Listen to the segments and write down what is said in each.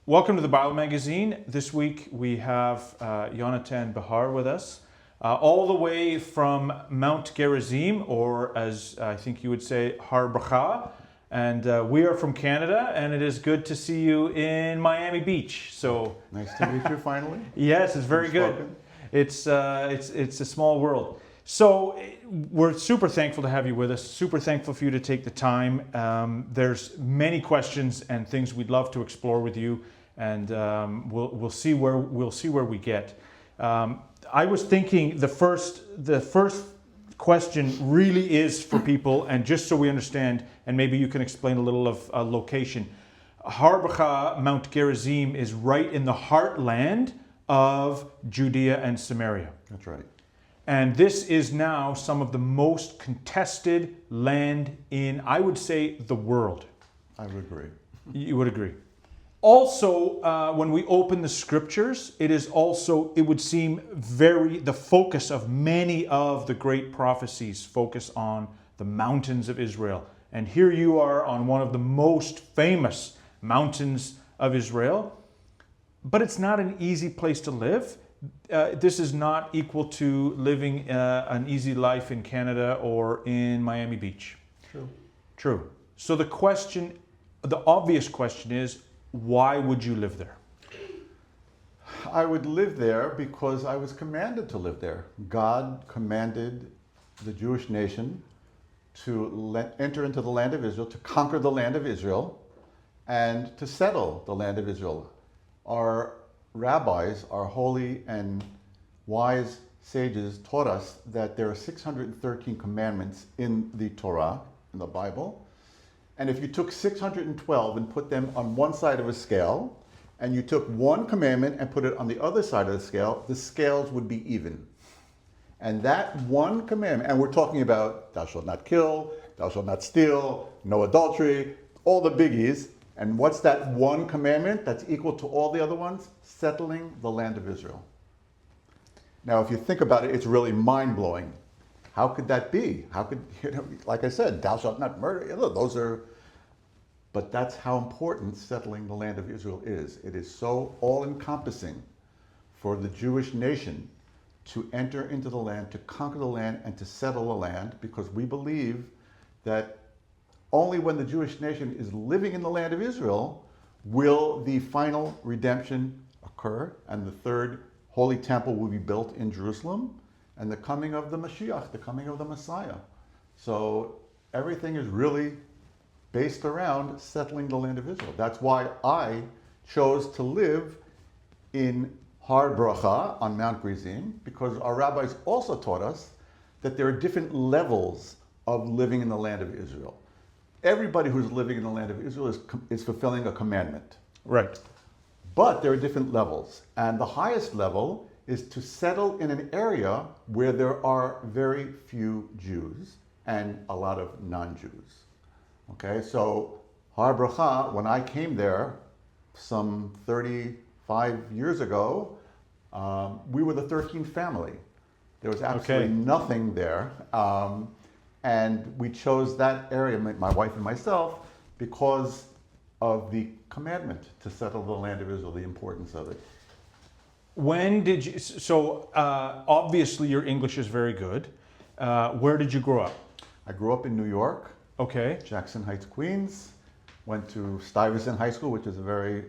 Welcome to the Bible Magazine. This week we have Yonaton Behar with us, all the way from Mount Gerizim, or as I think you would say, Har Bracha. And we are from Canada, and it is good to see you in Miami Beach. So Nice to meet you finally. yes, it's very good. It's a small world. So we're super thankful to have you with us. Super thankful for you to take the time. There's many questions and things we'd love to explore with you, and we'll see where we get. I was thinking the first question really is for people, and just so we understand, and maybe you can explain a little of location. Har Bracha, Mount Gerizim, is right in the heartland of Judea and Samaria. That's right. And this is now some of the most contested land in, I would say, the world. I would agree. You would agree. Also, when we open the scriptures, it would seem the focus of many of the great prophecies focus on the mountains of Israel. And here you are on one of the most famous mountains of Israel. But it's not an easy place to live. This is not equal to living an easy life in Canada or in Miami Beach. True. So the obvious question is, why would you live there? I would live there because I was commanded to live there. God commanded the Jewish nation to enter into the land of Israel, to conquer the land of Israel, and to settle the land of Israel. Our rabbis, our holy and wise sages, taught us that there are 613 commandments in the Torah, in the Bible. And if you took 612 and put them on one side of a scale, and you took one commandment and put it on the other side of the scales would be even. And that one commandment, and we're talking about thou shalt not kill, thou shalt not steal, no adultery, all the biggies. And what's that one commandment that's equal to all the other ones? Settling the land of Israel. Now, if you think about it, it's really mind-blowing. How could that be? How could, like I said, thou shalt not murder. Those are, but that's how important settling the land of Israel is. It is so all-encompassing for the Jewish nation to enter into the land, to conquer the land, and to settle the land, because we believe that only when the Jewish nation is living in the land of Israel will the final redemption occur, and the third holy temple will be built in Jerusalem, and the coming of the Mashiach, the coming of the Messiah. So everything is really based around settling the land of Israel. That's why I chose to live in Har Bracha on Mount Gerizim, because our rabbis also taught us that there are different levels of living in the land of Israel. Everybody who's living in the land of Israel is fulfilling a commandment. Right. But there are different levels. And the highest level is to settle in an area where there are very few Jews and a lot of non-Jews. Okay, so Har Bracha, when I came there some 35 years ago, we were the 13th family. There was absolutely nothing there. And we chose that area, my wife and myself, because of the commandment to settle the land of Israel, the importance of it. When did you, obviously your English is very good. Where did you grow up? I grew up in New York. Okay. Jackson Heights, Queens. Went to Stuyvesant High School, which is a very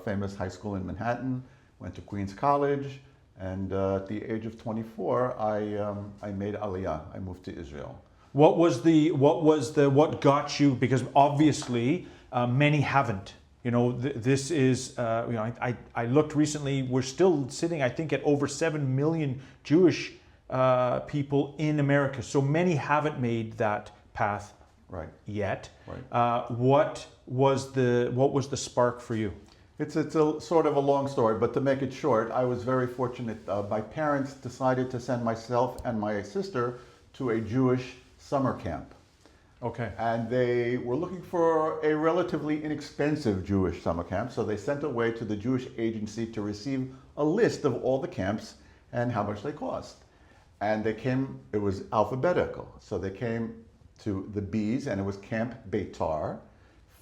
famous high school in Manhattan. Went to Queens College. And at the age of 24, I made Aliyah. I moved to Israel. What got you? Because obviously many haven't. This is, I looked recently, we're still sitting, I think, at over 7 million Jewish people in America. So many haven't made that path yet. Right. What was the spark for you? It's a sort of a long story, but to make it short, I was very fortunate. My parents decided to send myself and my sister to a Jewish summer camp. Okay. And they were looking for a relatively inexpensive Jewish summer camp, so they sent away to the Jewish agency to receive a list of all the camps and how much they cost. And it was alphabetical. So they came to the B's, and it was Camp Beitar,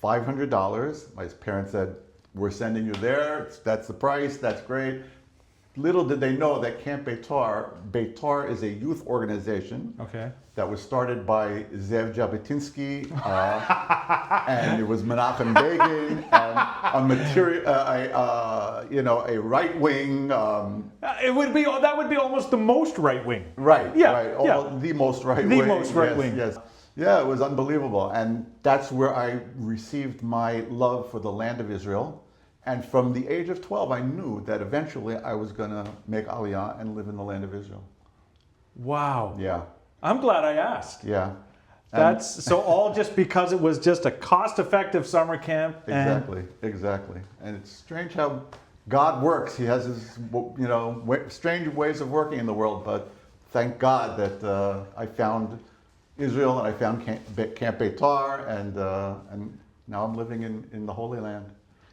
$500. My parents said, we're sending you there. That's the price. That's great. Little did they know that Camp Beitar is a youth organization Okay. that was started by Zev Jabotinsky, and it was Menachem Begin, and a right wing. It would be that would be almost the most right wing. Right. Yeah. Right. Yeah. The most right The wing. most right Yes, wing. Yes. Yeah, it was unbelievable, and that's where I received my love for the land of Israel. And from the age of 12, I knew that eventually I was going to make Aliyah and live in the land of Israel. Wow. Yeah, I'm glad I asked. yeah. That's so all just because it was just a cost-effective summer camp. Exactly. And it's strange how God works. He has his, strange ways of working in the world. But thank God that I found Israel and I found Camp Beitar, and now I'm living in the Holy Land.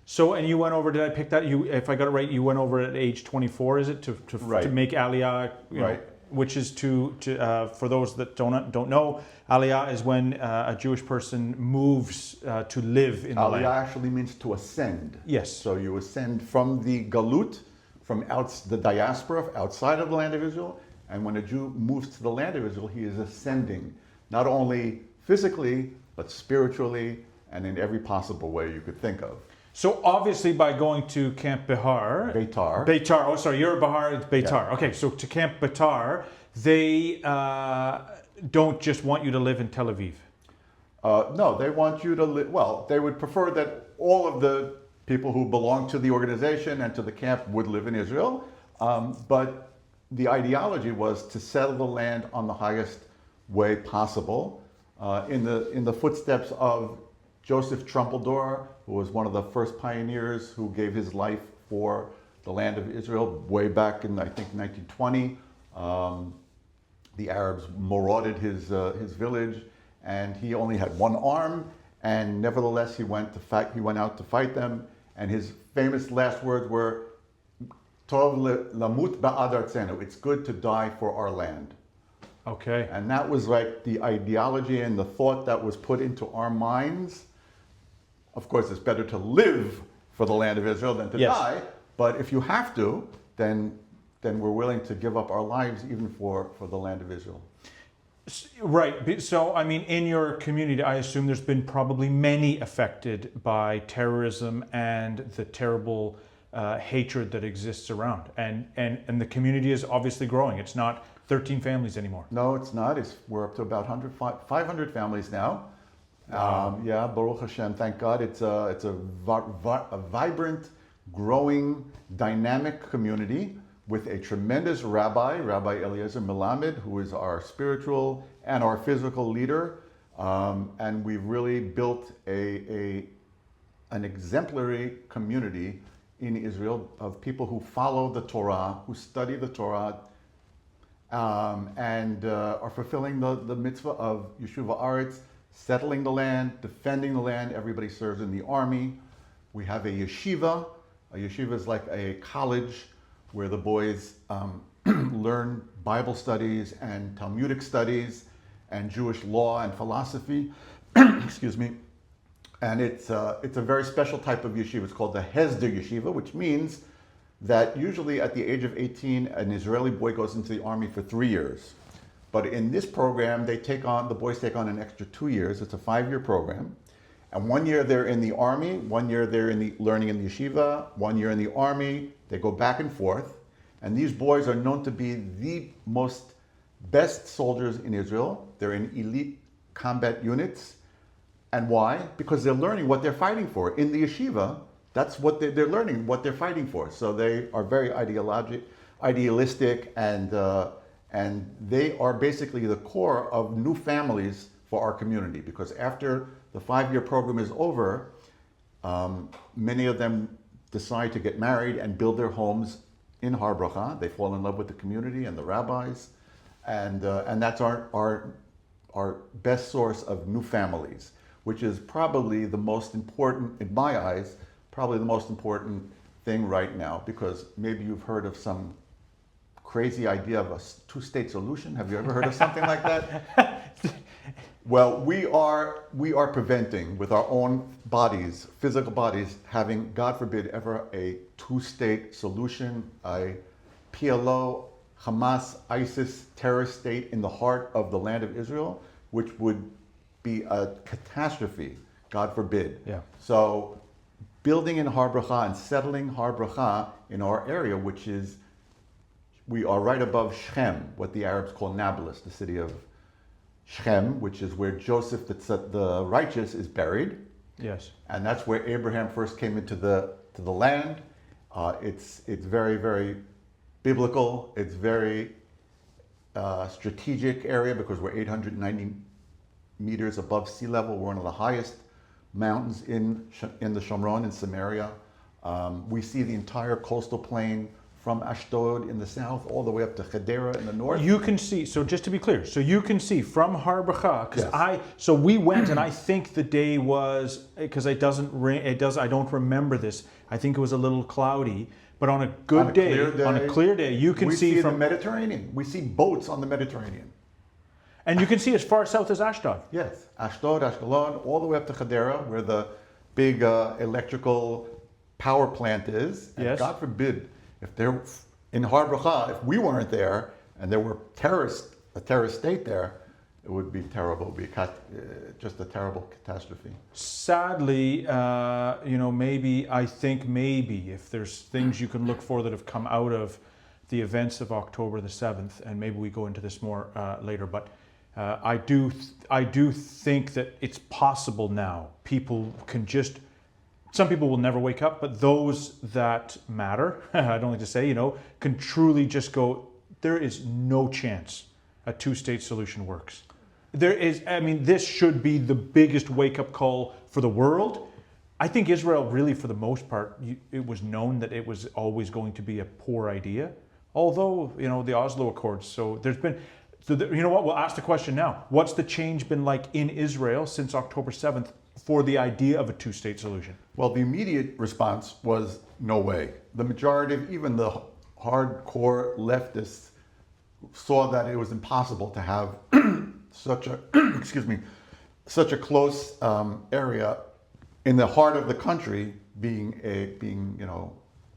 So, and you went over, did I pick that? If I got it right, you went over at age 24, is it? Right. To make Aliyah, Right. Which is for those that don't know, Aliyah is when a Jewish person moves to live in the Aliyah land. actually means to ascend. Yes. So you ascend from the galut, from the diaspora outside of the land of Israel, and when a Jew moves to the land of Israel, he is ascending, not only physically, but spiritually, and in every possible way you could think of. So obviously by going to Camp Beitar. Oh, sorry, you're Behar, it's Beitar. Yeah. Okay, so to Camp Beitar, they don't just want you to live in Tel Aviv. No, they want you to live. Well, they would prefer that all of the people who belong to the organization and to the camp would live in Israel. But the ideology was to settle the land on the highest way possible, in the footsteps of Joseph Trumpeldor, who was one of the first pioneers who gave his life for the land of Israel way back in, I think, 1920. The Arabs marauded his village, and he only had one arm, and nevertheless he went out to fight them, and his famous last words were, Tov lamut ba'ad artzenu, it's good to die for our land. Okay. And that was like the ideology and the thought that was put into our minds. Of course, it's better to live for the land of Israel than to die. But if you have to, then we're willing to give up our lives even for the land of Israel. Right. So, I mean, in your community, I assume there's been probably many affected by terrorism and the terrible hatred that exists around. And the community is obviously growing. It's not 13 families anymore. No, it's not. We're up to about 500 families now. Wow. Yeah, Baruch Hashem, thank God. It's a vibrant, growing, dynamic community with a tremendous Rabbi Eliezer Melamed, who is our spiritual and our physical leader. And we've really built an exemplary community in Israel of people who follow the Torah, who study the Torah, and are fulfilling the mitzvah of Yeshuva Aretz, settling the land, defending the land. Everybody serves in the army. We have a yeshiva. A yeshiva is like a college where the boys learn Bible studies and Talmudic studies and Jewish law and philosophy. Excuse me. And it's a very special type of yeshiva. It's called the Hesder Yeshiva, which means that usually at the age of 18, an Israeli boy goes into the army for 3 years. But in this program, the boys take on an extra 2 years. It's a 5-year program. And 1 year they're in the army, 1 year they're learning in the yeshiva, 1 year in the army. They go back and forth. And these boys are known to be the best soldiers in Israel. They're in elite combat units. And why? Because they're learning what they're fighting for. In the yeshiva, that's what they're learning, what they're fighting for. So they are very idealistic, and they are basically the core of new families for our community. Because after the 5-year program is over, many of them decide to get married and build their homes in Har Bracha. They fall in love with the community and the rabbis, and that's our best source of new families, which is probably the most important, in my eyes, probably the most important thing right now, because maybe you've heard of some crazy idea of a two-state solution. Have you ever heard of something like that? Well, we are preventing with our own bodies, physical bodies, having, God forbid, ever a two-state solution, a PLO, Hamas, ISIS terrorist state in the heart of the land of Israel, which would be a catastrophe, God forbid. Yeah. So building in Har Bracha and settling Har Bracha in our area, which is, we are right above Shechem, what the Arabs call Nablus, the city of Shechem, which is where Joseph the righteous is buried. Yes. And that's where Abraham first came into the land. It's very, very biblical. It's very strategic area because we're 890 meters above sea level. We're one of the highest mountains in the Shomron in Samaria. We see the entire coastal plain from Ashdod in the south all the way up to Hadera in the north. You can see, so just to be clear, so you can see from Har Bracha, because Yes. so we went and I think the day was, because I don't remember this, I think it was a little cloudy, but on a good day, on a clear day, you can we see the from, Mediterranean. We see boats on the Mediterranean. and you can see as far south as Ashdod. Yes, Ashdod, Ashkelon, all the way up to Hadera, where the big electrical power plant is. And Yes. God forbid, if there in Har Bracha, if we weren't there and there were a terrorist state there, it would be terrible. It would be just a terrible catastrophe. Sadly, I think maybe if there's things you can look for that have come out of the events of October the 7th, and maybe we go into this more later, but I do think that it's possible now. People can some people will never wake up, but those that matter, I don't like to say, can truly just go, there is no chance a two-state solution works. This should be the biggest wake-up call for the world. I think Israel really, for the most part, it was known that it was always going to be a poor idea. Although, the Oslo Accords, so there's been, you know what, we'll ask the question now. What's the change been like in Israel since October 7th for the idea of a two-state solution? Well, the immediate response was no way. The majority of even the hardcore leftists saw that it was impossible to have such a close area in the heart of the country being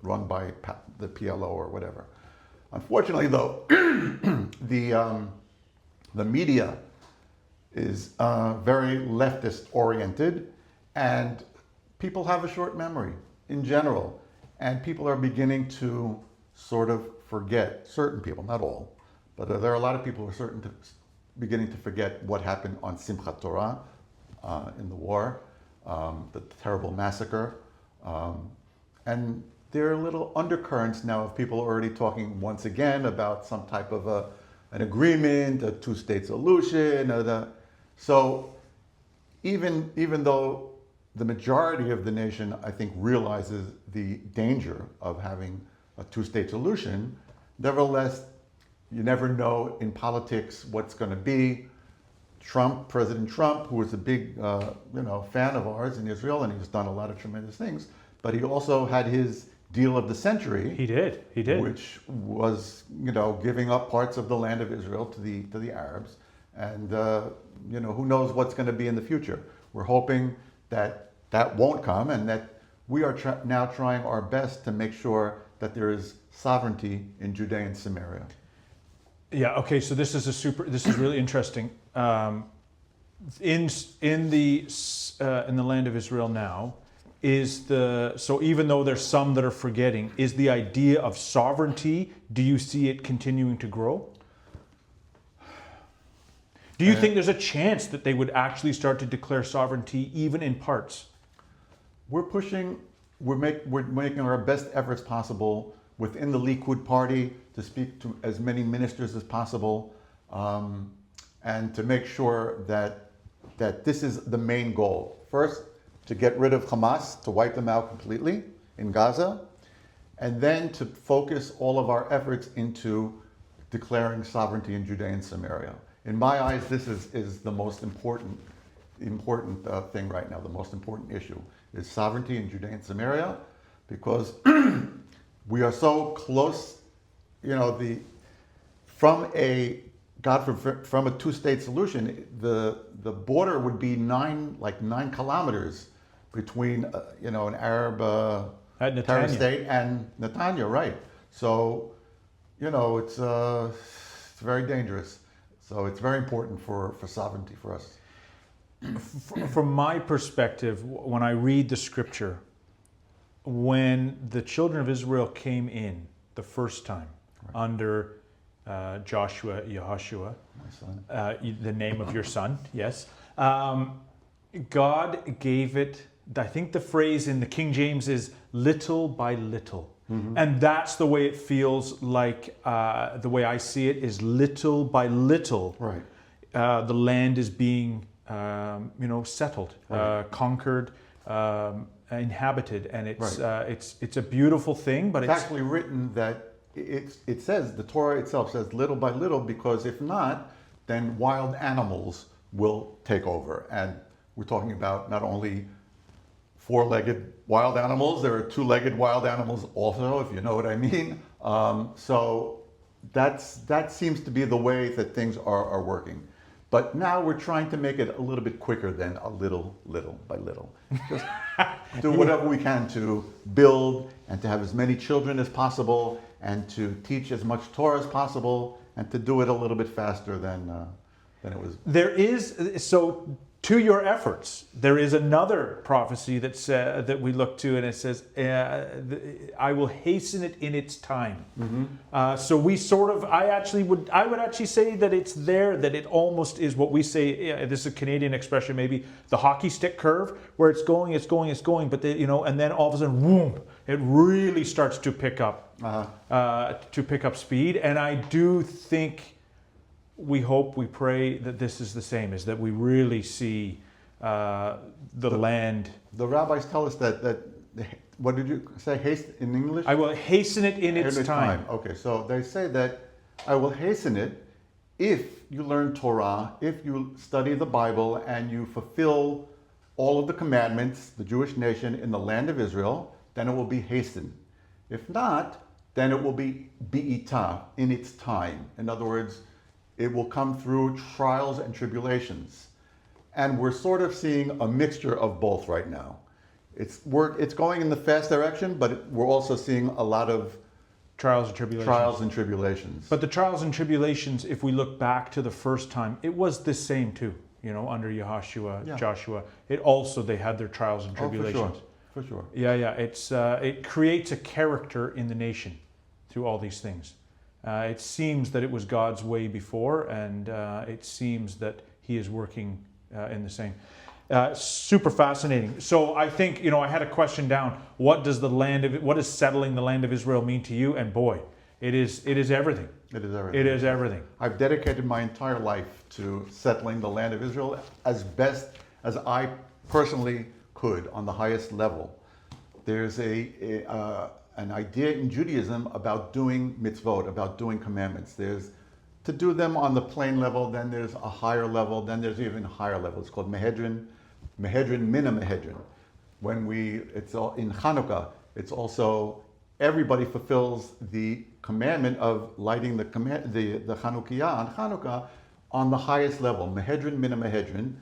run by the PLO or whatever. Unfortunately, though, the media is very leftist oriented, and people have a short memory in general, and people are beginning to sort of forget, certain people, not all, but there are a lot of people who are beginning to forget what happened on Simchat Torah in the war, the terrible massacre, and there are little undercurrents now of people already talking once again about some type of an agreement, a two-state solution. So even though the majority of the nation, I think, realizes the danger of having a two-state solution, nevertheless, you never know in politics what's going to be. President Trump, who is a big fan of ours in Israel, and he's done a lot of tremendous things, but he also had his deal of the century. He did. Which was, giving up parts of the land of Israel to the Arabs, and who knows what's going to be in the future. We're hoping that won't come, and that we are now trying our best to make sure that there is sovereignty in Judea and Samaria. Yeah. Okay. So this is really interesting. In the land of Israel now, so even though there's some that are forgetting, is the idea of sovereignty, do you see it continuing to grow? Do you think there's a chance that they would actually start to declare sovereignty even in parts? We're making our best efforts possible within the Likud party to speak to as many ministers as possible, and to make sure that this is the main goal. First, to get rid of Hamas, to wipe them out completely in Gaza, and then to focus all of our efforts into declaring sovereignty in Judea and Samaria. In my eyes, this is the most important thing right now. The most important issue is sovereignty in Judea and Samaria, because we are so close, from a from a two-state solution, the border would be 9 kilometers between an Arab terrorist state and Netanya, right? So it's very dangerous. So it's very important for sovereignty for us. From my perspective, when I read the scripture, when the children of Israel came in the first time under Yehoshua, My son. The name of your son, yes, God gave it, I think the phrase in the King James is little by little. Mm-hmm. And that's the way it feels like, the way I see it is little by little. Right. The land is being, settled, Right. conquered, inhabited, and it's Right. it's a beautiful thing. But It's actually written that it says, the Torah itself says little by little, because if not, then wild animals will take over. And we're talking about not only four-legged wild animals, there are two-legged wild animals also, if you know what I mean. So that seems to be the way that things are working. But now we're trying to make it a little bit quicker than a little by little. Just do whatever we can to build and to have as many children as possible and to teach as much Torah as possible and to do it a little bit faster than it was. There is, so to your efforts, there is another prophecy that we look to, and it says, I will hasten it in its time. Mm-hmm. So we sort of, I would actually say that it's there, that it almost is what we say, this is a Canadian expression maybe, the hockey stick curve, where it's going, but and then all of a sudden, whoom, it really starts to pick up, speed. And I do think, we hope, we pray that this is the same, is that we really see the land. The rabbis tell us that what did you say, haste in English? I will hasten it in its time. Okay, so they say that I will hasten it if you learn Torah, if you study the Bible, and you fulfill all of the commandments, the Jewish nation in the land of Israel, then it will be hastened. If not, then it will be bi'ita, in its time. In other words, it will come through trials and tribulations. And we're sort of seeing a mixture of both right now. It's going in the fast direction, but we're also seeing a lot of trials and tribulations. But the trials and tribulations, if we look back to the first time, it was the same too. Under Yehoshua, Joshua, they had their trials and tribulations. For sure. Yeah. It creates a character in the nation through all these things. It seems that it was God's way before, and it seems that He is working in the same. Super fascinating. So I think, I had a question down. What does settling the land of Israel mean to you? And boy, it is everything. It is everything. It is everything. I've dedicated my entire life to settling the land of Israel as best as I personally could on the highest level. There's an idea in Judaism about doing mitzvot, about doing commandments. There's to do them on the plain level, then there's a higher level, then there's even higher level. It's called Mehedrin Mina Mehedrin. It's all in Hanukkah, it's also, everybody fulfills the commandment of lighting the Chanukiah on Hanukkah on the highest level, Mehedrin Mina Mehedrin,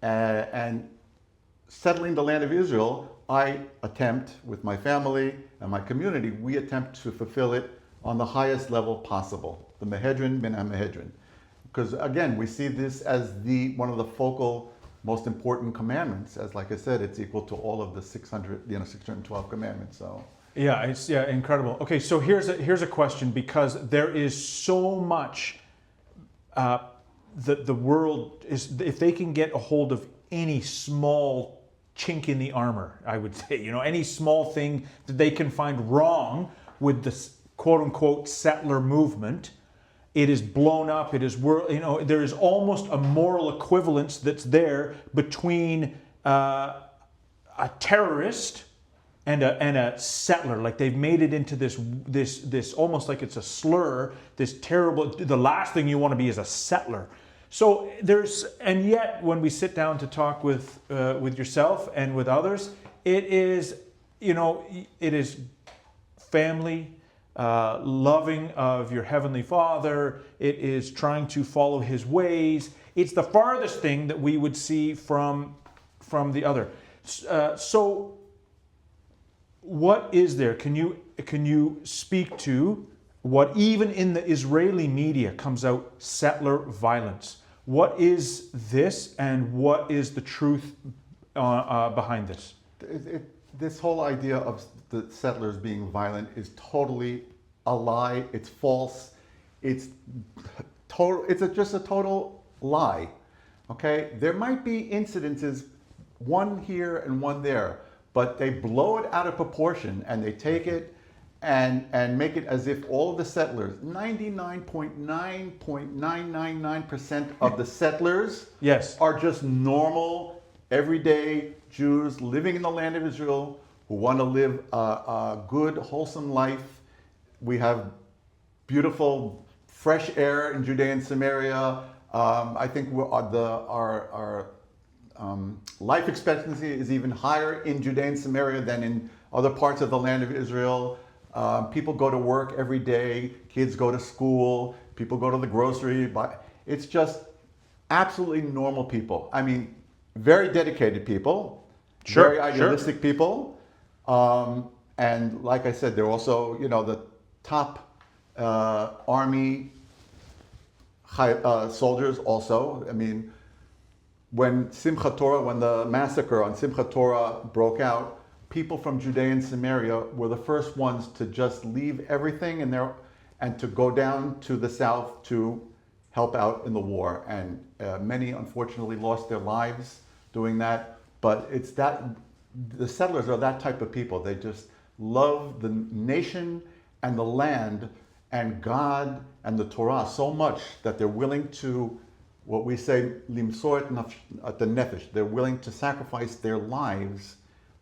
and settling the land of Israel, I attempt, with my family and my community, we attempt to fulfill it on the highest level possible, the Mehedrin Min HaMehedrin. Because again, we see this as one of the focal, most important commandments. As like I said, it's equal to all of the 612 commandments. So yeah, it's incredible. Okay, so here's a question, because there is so much that the world is, if they can get a hold of any small chink in the armor, I would say, any small thing that they can find wrong with the quote unquote settler movement, it is blown up. It is, there is almost a moral equivalence that's there between a terrorist and a settler. Like they've made it into this almost like it's a slur, this terrible, the last thing you want to be is a settler. So and yet when we sit down to talk with yourself and with others, it is, it is family, loving of your Heavenly Father. It is trying to follow His ways. It's the farthest thing that we would see from the other. So what is there? Can you speak to what even in the Israeli media comes out, settler violence? What is this, and what is the truth behind this? This whole idea of the settlers being violent is totally a lie. It's false. It's total. It's just a total lie. Okay, there might be incidences, one here and one there, but they blow it out of proportion and they take it and make it as if all of the settlers, 99.999% of the settlers, Yes, are just normal, everyday Jews living in the land of Israel who want to live a good, wholesome life. We have beautiful, fresh air in Judea and Samaria. I think our life expectancy is even higher in Judea and Samaria than in other parts of the land of Israel. People go to work every day. Kids go to school. People go to the grocery. It's just absolutely normal people. I mean, very dedicated people, very idealistic people. And like I said, they're also, the top army soldiers also. I mean, when the massacre on Simchat Torah broke out, people from Judea and Samaria were the first ones to just leave everything and to go down to the south to help out in the war. And many, unfortunately, lost their lives doing that. But it's that the settlers are that type of people. They just love the nation and the land and God and the Torah so much that they're willing to, what we say, limsor et nefesh. They're willing to sacrifice their lives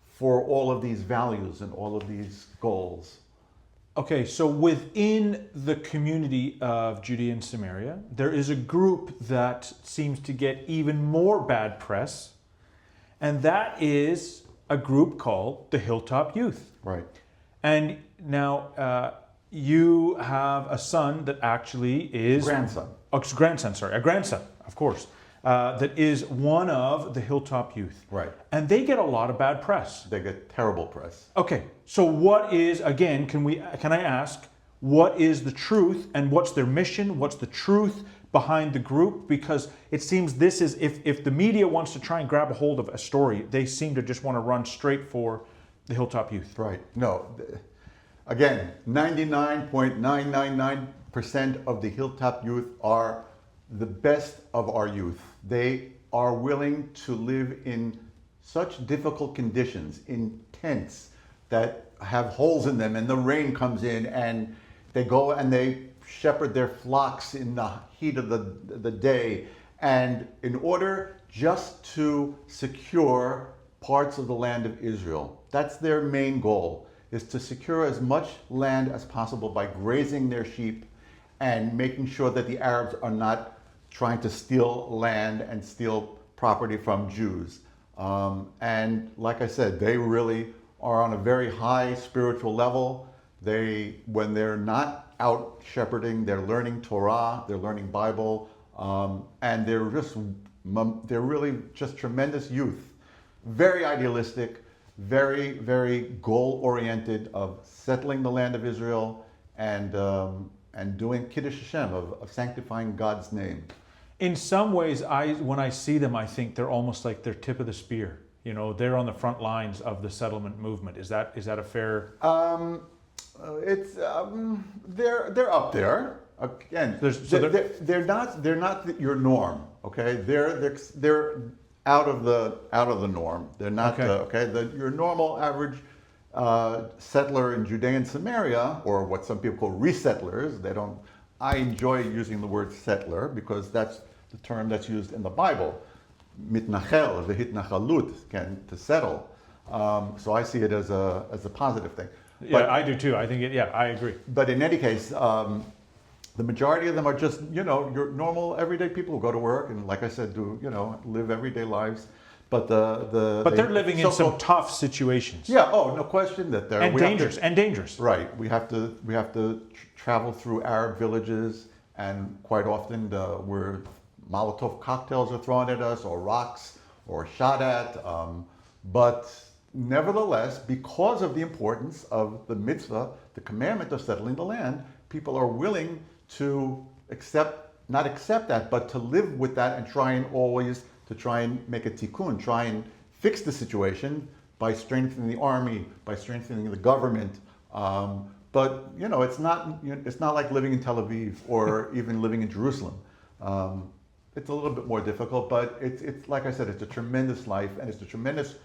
for all of these values and all of these goals. Okay, so within the community of Judea and Samaria, there is a group that seems to get even more bad press, and that is a group called the Hilltop Youth. Right. And now you have a son that actually is... Grandson. A grandson, of course, that is one of the Hilltop Youth. Right. And they get a lot of bad press. They get terrible press. Okay, so what is, again, can I ask, what is the truth and what's their mission? What's the truth behind the group? Because it seems this is, if the media wants to try and grab a hold of a story, they seem to just want to run straight for the Hilltop Youth. Right. No. Again, 99.999% of the Hilltop Youth are the best of our youth. They are willing to live in such difficult conditions, in tents that have holes in them and the rain comes in, and they go and they shepherd their flocks in the heat of the day, and in order just to secure parts of the land of Israel. That's their main goal, is to secure as much land as possible by grazing their sheep and making sure that the Arabs are not trying to steal land and steal property from Jews. And like I said, they really are on a very high spiritual level. When they're not out shepherding, they're learning Torah, they're learning Bible, and they're really just tremendous youth. Very idealistic, very, very goal-oriented of settling the land of Israel and doing Kiddush Hashem, of sanctifying God's name. In some ways, when I see them, I think they're almost like they're tip of the spear. They're on the front lines of the settlement movement. Is that a fair? They're up there. Again, they're not your norm. Okay, they're out of the norm. They're not your normal average settler in Judea and Samaria, or what some people call resettlers. I enjoy using the word settler because that's the term that's used in the Bible. Mitnachel, the hitnachalut, to settle. So I see it as a positive thing. Yeah, I do too. I think I agree. But in any case, the majority of them are just, your normal everyday people who go to work and, like I said, live everyday lives. But But they're living in some tough situations. Yeah. Oh, no question that they're dangerous. Right. We have to travel through Arab villages, and quite often we're Molotov cocktails are thrown at us, or rocks, or shot at. But nevertheless, because of the importance of the mitzvah, the commandment of settling the land, people are willing to not accept that, but to live with that and try and make a tikkun, try and fix the situation by strengthening the army, by strengthening the government. But it's not like living in Tel Aviv or even living in Jerusalem. It's a little bit more difficult, but it's like I said, it's a tremendous life, and it's a tremendous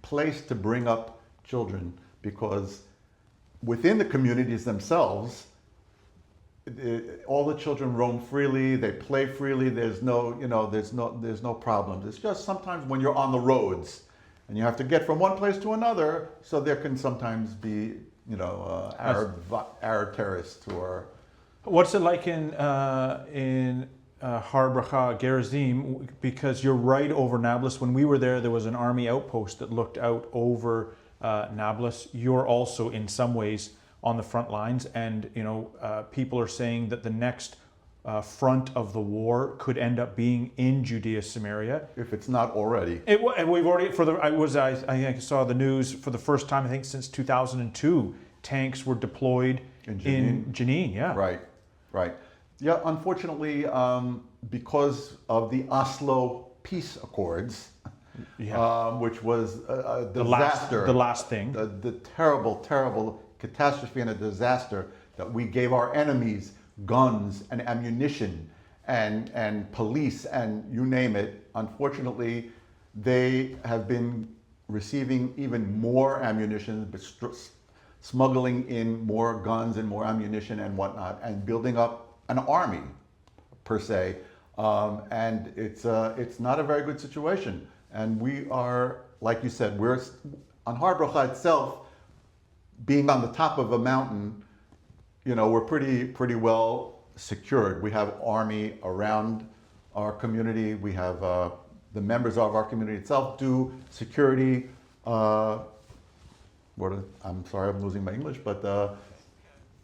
place to bring up children, because within the communities themselves, all the children roam freely, they play freely. There's no problems. It's just sometimes when you're on the roads and you have to get from one place to another, so there can sometimes be Arab terrorists who are. What's it like in Har Bracha, Gerizim? Because you're right over Nablus. When we were there was an army outpost that looked out over Nablus. You're also in some ways on the front lines, and people are saying that the next front of the war could end up being in Judea, Samaria, if it's not already. And we've already I saw the news for the first time, I think, since 2002. Tanks were deployed in Jenin. Yeah. Right. Yeah. Unfortunately, because of the Oslo peace accords, which was a disaster, the last thing, the terrible catastrophe and a disaster, that we gave our enemies guns and ammunition and police and you name it. Unfortunately, they have been receiving even more ammunition, smuggling in more guns and more ammunition and whatnot, and building up an army per se. And it's not a very good situation. And we are, like you said, we're on Har Bracha itself, being on the top of a mountain. We're pretty well secured. We have army around our community. We have the members of our community itself do security. I'm sorry, I'm losing my English, but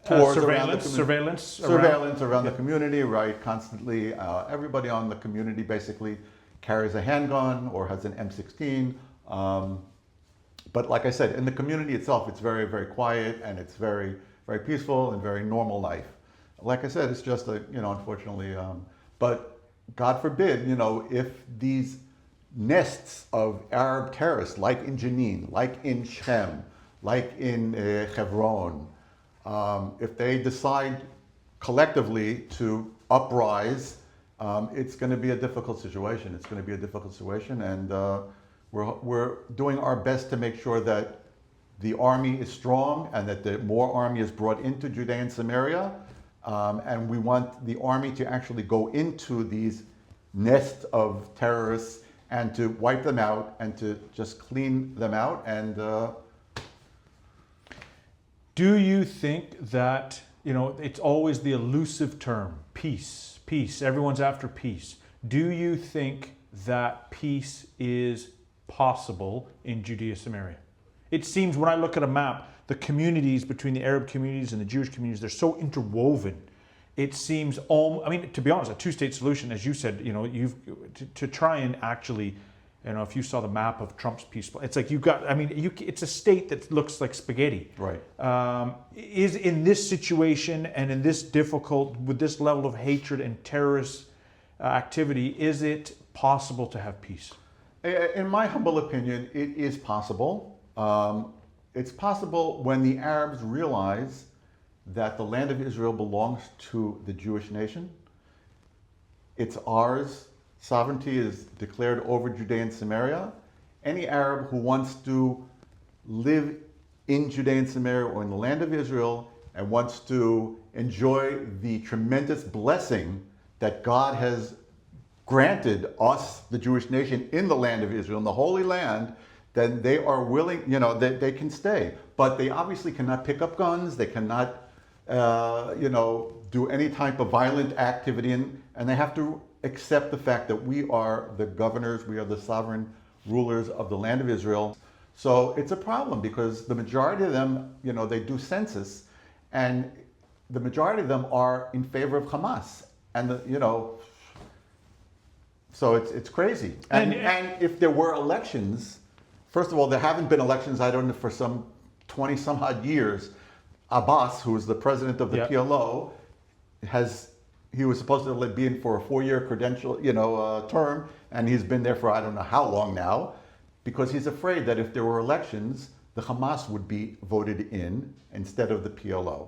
tours surveillance around the community, right? Constantly, everybody on the community basically carries a handgun or has an M16. But like I said, in the community itself, it's very, very quiet, and it's very, very peaceful and very normal life. Like I said, it's just unfortunately, but God forbid, if these nests of Arab terrorists, like in Jenin, like in Shem, like in Hebron, if they decide collectively to uprise, it's going to be a difficult situation. It's going to be a difficult situation, and we're doing our best to make sure that the army is strong and that more army is brought into Judea and Samaria. And we want the army to actually go into these nests of terrorists and to wipe them out and to just clean them out. And do you think that, it's always the elusive term, peace, everyone's after peace. Do you think that peace is possible in Judea, Samaria? It seems, when I look at a map, the communities between the Arab communities and the Jewish communities, they're so interwoven. It seems, to be honest, a two-state solution, as you said, to try and actually, if you saw the map of Trump's peace, it's like it's a state that looks like spaghetti. Right. Is in this situation and in this with this level of hatred and terrorist activity, is it possible to have peace? In my humble opinion, it is possible. It's possible when the Arabs realize that the land of Israel belongs to the Jewish nation. It's ours. Sovereignty is declared over Judea and Samaria. Any Arab who wants to live in Judea and Samaria or in the land of Israel and wants to enjoy the tremendous blessing that God has granted us, the Jewish nation, in the land of Israel, in the Holy Land, then they are willing, they can stay. But they obviously cannot pick up guns, they cannot, do any type of violent activity, and they have to accept the fact that we are the governors, we are the sovereign rulers of the land of Israel. So it's a problem because the majority of them, they do census, and the majority of them are in favor of Hamas. And, so it's crazy. And if there were elections, first of all, there haven't been elections, I don't know, for some 20 some odd years. Abbas, who is the president of the PLO, he was supposed to be in for a 4-year credential, term, and he's been there for I don't know how long now, because he's afraid that if there were elections, the Hamas would be voted in instead of the PLO.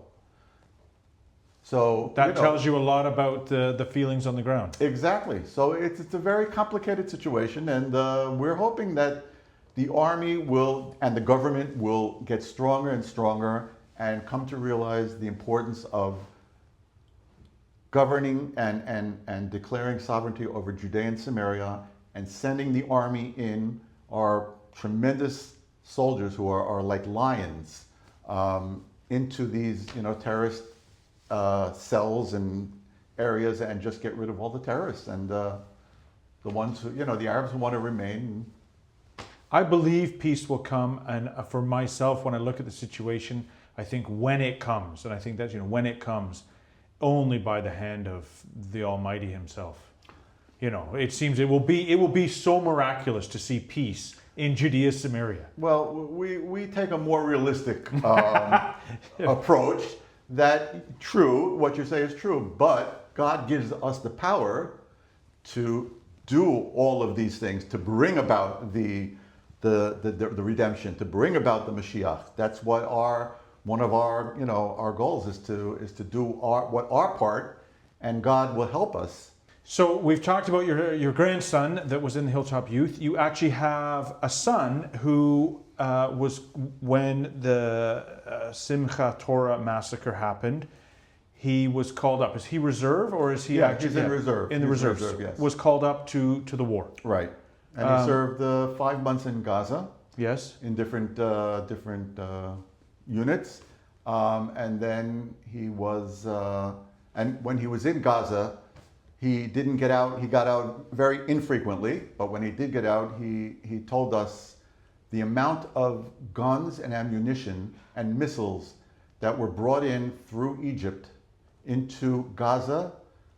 So that tells you a lot about the feelings on the ground. Exactly. So it's a very complicated situation, and we're hoping that the army and the government will get stronger and stronger and come to realize the importance of governing and declaring sovereignty over Judea and Samaria, and sending the army in, our tremendous soldiers who are like lions, into these terrorist cells and areas, and just get rid of all the terrorists and the ones who, the Arabs who want to remain. I believe peace will come, and for myself, when I look at the situation, I think when it comes, and I think that when it comes, only by the hand of the Almighty Himself. It seems it will be so miraculous to see peace in Judea, Samaria. Well, we take a more realistic approach. That true, what you say is true, but God gives us the power to do all of these things, to bring about the redemption, to bring about the Mashiach. That's what one of our goals is to do our part, and God will help us. So we've talked about your grandson that was in the Hilltop Youth. You actually have a son who was when the Simchat Torah massacre happened. He was called up. Is he reserve, or is he actually he's in reserve? In the reserves, yes. Was called up to the war. Right, and he served 5 months in Gaza. Yes, in different units, and then he was, and when he was in Gaza, he didn't get out. He got out very infrequently, but when he did get out, he told us the amount of guns and ammunition and missiles that were brought in through Egypt into Gaza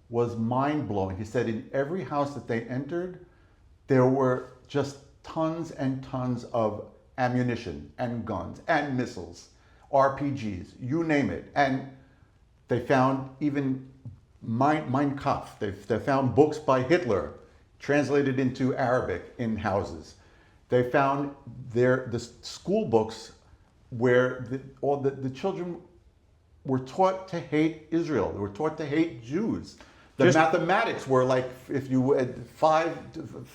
was mind-blowing. He said in every house that they entered, there were just tons and tons of ammunition and guns and missiles, RPGs, you name it. And they found even Mein Kampf. They found books by Hitler translated into Arabic in houses. They found the school books where the children were taught to hate Israel. They were taught to hate Jews. The mathematics were like, if you had 5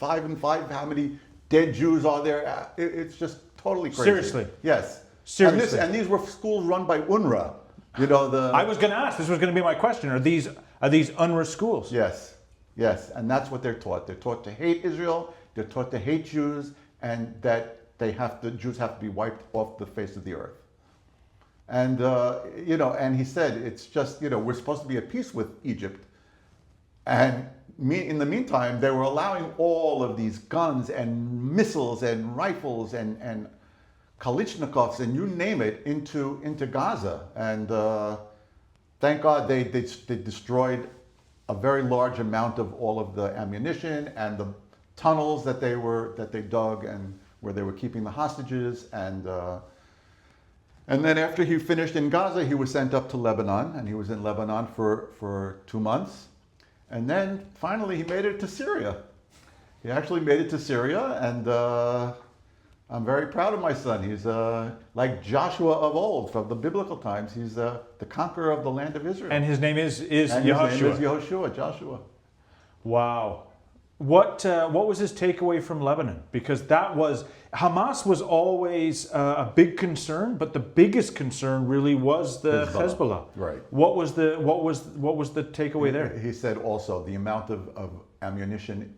and 5, how many dead Jews are there? It's just totally crazy. Seriously? Yes. Seriously. And these were schools run by UNRWA. I was going to ask. This was going to be my question. Are these UNRWA schools? Yes. Yes. And that's what they're taught. They're taught to hate Israel. They're taught to hate Jews, and that Jews have to be wiped off the face of the earth. And and he said, it's just we're supposed to be at peace with Egypt, and in the meantime, they were allowing all of these guns and missiles and rifles and Kalashnikovs and you name it into Gaza. And thank God they destroyed a very large amount of all of the ammunition and the tunnels that they dug and where they were keeping the hostages. And then after he finished in Gaza, he was sent up to Lebanon, and he was in Lebanon for 2 months. And then finally he made it to Syria. He actually made it to Syria, and I'm very proud of my son. He's like Joshua of old, from the biblical times. He's the conqueror of the land of Israel. And his name is Yehoshua. His name is Yehoshua, Joshua. Wow. What was his takeaway from Lebanon? Because Hamas was always a big concern, but the biggest concern really was the Hezbollah. Right. What was the takeaway there? He said also the amount of ammunition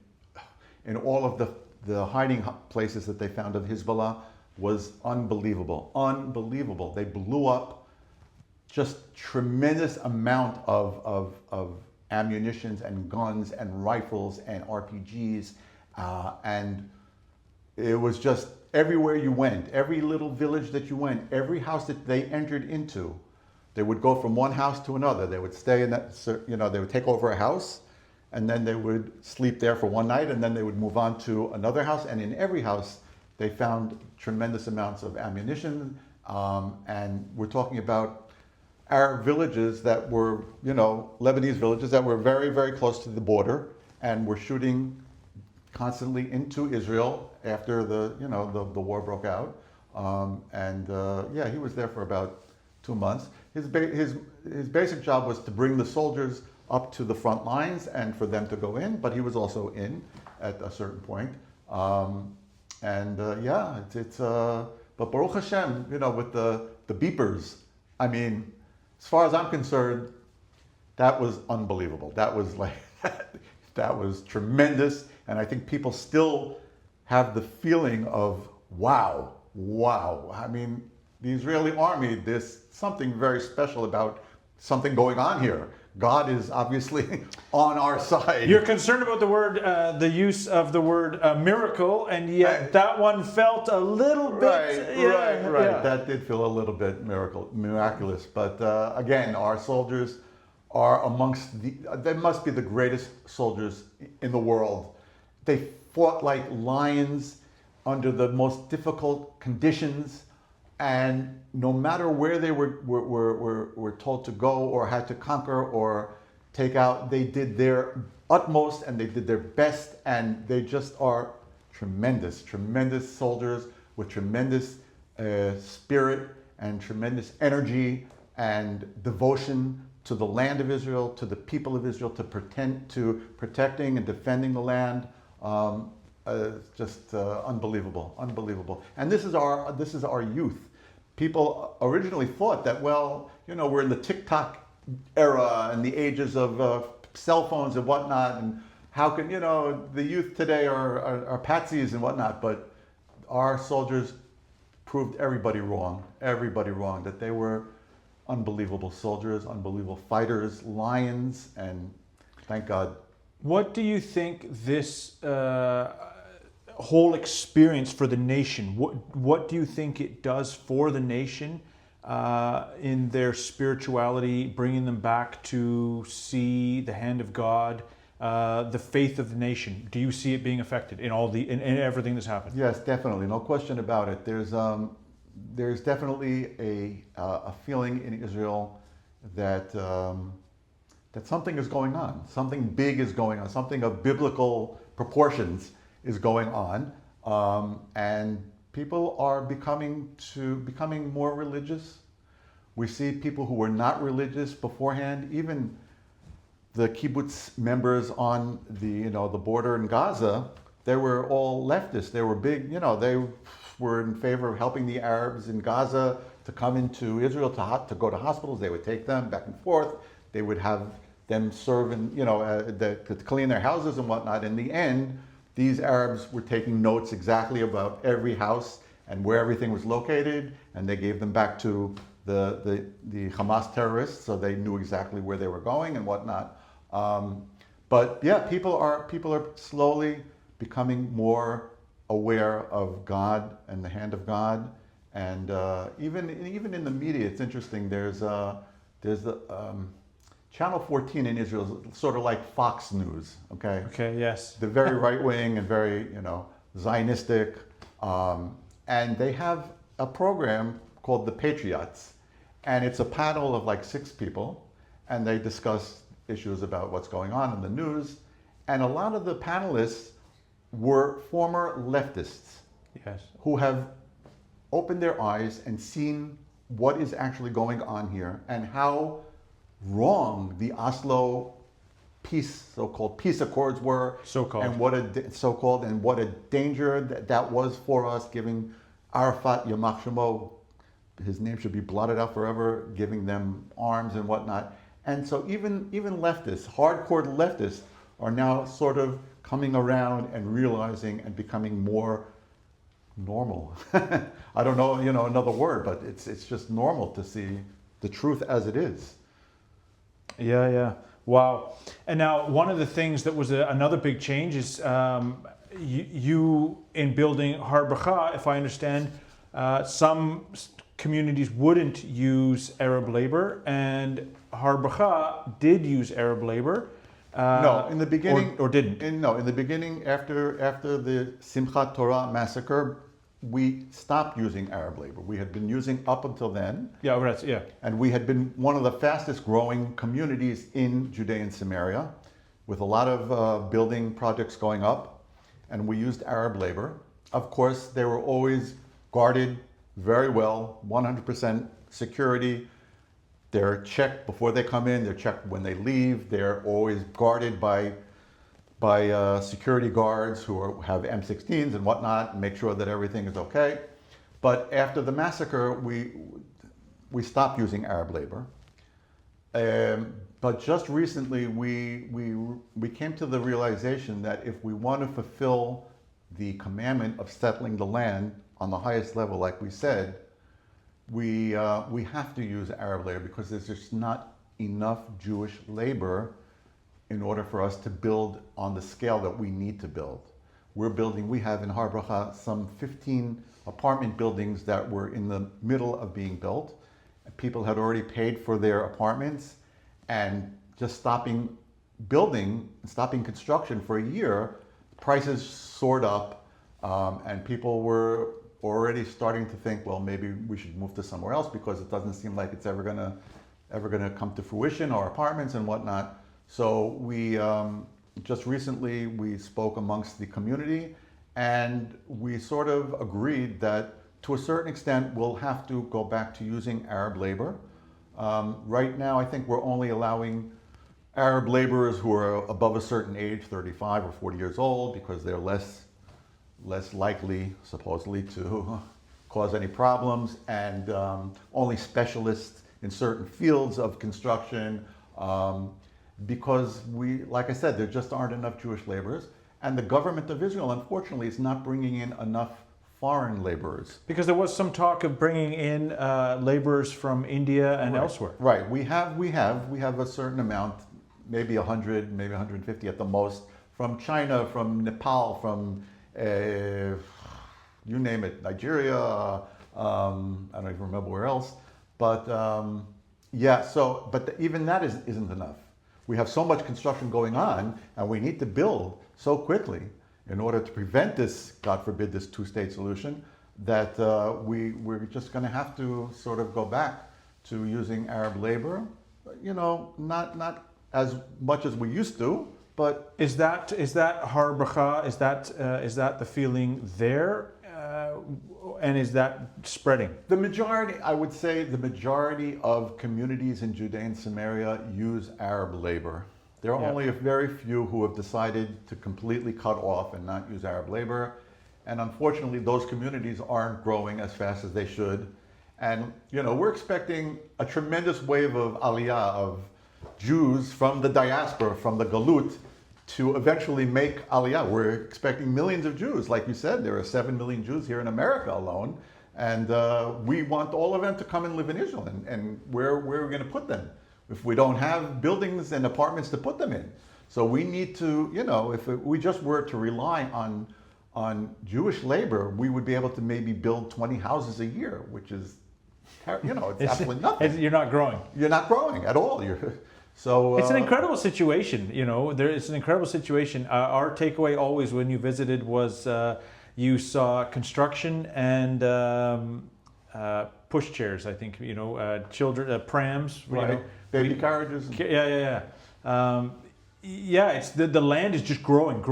in all of the hiding places that they found of Hezbollah was unbelievable. Unbelievable. They blew up just tremendous amount of ammunitions and guns and rifles and RPGs and it was just everywhere you went, every little village that you went, every house that they entered into, they would go from one house to another. They would stay in that, they would take over a house, and then they would sleep there for one night, and then they would move on to another house. And in every house, they found tremendous amounts of ammunition. And we're talking about Arab villages that were, Lebanese villages that were very, very close to the border, and were shooting constantly into Israel after the war broke out. He was there for about 2 months. His basic job was to bring the soldiers up to the front lines and for them to go in, but he was also in at a certain point. But Baruch Hashem, with the beepers, I mean, as far as I'm concerned, that was unbelievable. That was like, that was tremendous. And I think people still have the feeling of, wow. I mean, the Israeli army, there's something very special about something going on here. God is obviously on our side. You're concerned about the word, the use of the word miracle, and yet that one felt a little bit... Right. Yeah. That did feel a little bit miraculous. But again, our soldiers are they must be the greatest soldiers in the world. They fought like lions under the most difficult conditions, and no matter where they were told to go or had to conquer or take out, they did their utmost and they did their best, and they just are tremendous soldiers with tremendous spirit and tremendous energy and devotion to the land of Israel, to the people of Israel, to protecting and defending the land. Unbelievable. And this is our youth. People originally thought that, we're in the TikTok era and the ages of cell phones and whatnot, and how can, the youth today are patsies and whatnot, but our soldiers proved everybody wrong, that they were unbelievable soldiers, unbelievable fighters, lions, and thank God. What do you think this whole experience for the nation, what do you think it does for the nation in their spirituality, bringing them back to see the hand of God, the faith of the nation? Do you see it being affected in in everything that's happened? Yes, definitely, no question about it. There's definitely a feeling in Israel that something is going on, something big is going on, something of biblical proportions is going on, and people are becoming more religious. We see people who were not religious beforehand, even the kibbutz members on the border in Gaza. They were all leftists. They were big, they were in favor of helping the Arabs in Gaza to come into Israel to go to hospitals. They would take them back and forth. They would have them serve in, to clean their houses and whatnot. In the end, these Arabs were taking notes exactly about every house and where everything was located, and they gave them back to the Hamas terrorists, so they knew exactly where they were going and whatnot. But yeah, people are slowly becoming more aware of God and the hand of God, and even in the media, it's interesting. There's the Channel 14 in Israel is sort of like Fox News, okay? Okay, yes. They're very right-wing and very, Zionistic. And they have a program called The Patriots. And it's a panel of like 6 people. And they discuss issues about what's going on in the news. And a lot of the panelists were former leftists. Yes. Who have opened their eyes and seen what is actually going on here and how wrong the Oslo so-called peace accords were, and what a danger that was for us, giving Arafat, Yamach Shemo, his name should be blotted out forever, giving them arms and whatnot. And so even leftists, hardcore leftists, are now sort of coming around and realizing and becoming more normal. I don't know, another word, but it's just normal to see the truth as it is. Yeah. Wow. And now one of the things that was another big change is you in building Har Bracha, if I understand, some communities wouldn't use Arab labor, and Har Bracha did use Arab labor. No, in the beginning, or didn't. In the beginning, after the Simchat Torah massacre, we stopped using Arab labor. We had been using up until then. Yeah, right. Yeah. And we had been one of the fastest growing communities in Judea and Samaria, with a lot of building projects going up, and we used Arab labor. Of course, they were always guarded very well, 100% security. They're checked before they come in, they're checked when they leave, they're always guarded by security guards who have M16s and whatnot, and make sure that everything is okay. But after the massacre, we stopped using Arab labor. But just recently, we came to the realization that if we want to fulfill the commandment of settling the land on the highest level, like we said, we have to use Arab labor because there's just not enough Jewish labor in order for us to build on the scale that we need to build. We have in Har Bracha some 15 apartment buildings that were in the middle of being built. People had already paid for their apartments, and just stopping building, stopping construction for a year, prices soared up, and people were already starting to think, well, maybe we should move to somewhere else because it doesn't seem like it's ever gonna come to fruition, our apartments and whatnot. So we just recently we spoke amongst the community, and we sort of agreed that to a certain extent we'll have to go back to using Arab labor. Right now, I think we're only allowing Arab laborers who are above a certain age, 35 or 40 years old, because they're less likely, supposedly, to cause any problems, and only specialists in certain fields of construction, because like I said, there just aren't enough Jewish laborers, and the government of Israel, unfortunately, is not bringing in enough foreign laborers. Because there was some talk of bringing in laborers from India and elsewhere. Right. We have a certain amount, maybe 100, maybe 150 at the most, from China, from Nepal, from you name it, Nigeria. I don't even remember where else. But yeah. So, but even that isn't enough. We have so much construction going on, and we need to build so quickly in order to prevent this, God forbid, this two-state solution, that we're just going to have to sort of go back to using Arab labor. You know, not as much as we used to, but is that Har Bracha? Is that the feeling there, and is that spreading? The majority, I would say, the majority of communities in Judea and Samaria use Arab labor. There are only a very few who have decided to completely cut off and not use Arab labor. And unfortunately, those communities aren't growing as fast as they should. And, you know, we're expecting a tremendous wave of aliyah, of Jews from the diaspora, from the galut, to eventually make aliyah. We're expecting millions of Jews. Like you said, there are 7 million Jews here in America alone. And we want all of them to come and live in Israel. And where are we going to put them if we don't have buildings and apartments to put them in? So we need to, you know, if we just were to rely on Jewish labor, we would be able to maybe build 20 houses a year, which is, you know, it's absolutely nothing. You're not growing. You're not growing at all. So it's an incredible situation. You know, it's an incredible situation. Our takeaway always when you visited was you saw construction and push chairs. I think, you know, children prams. Right. You know, baby carriages. Yeah. It's the land is just growing.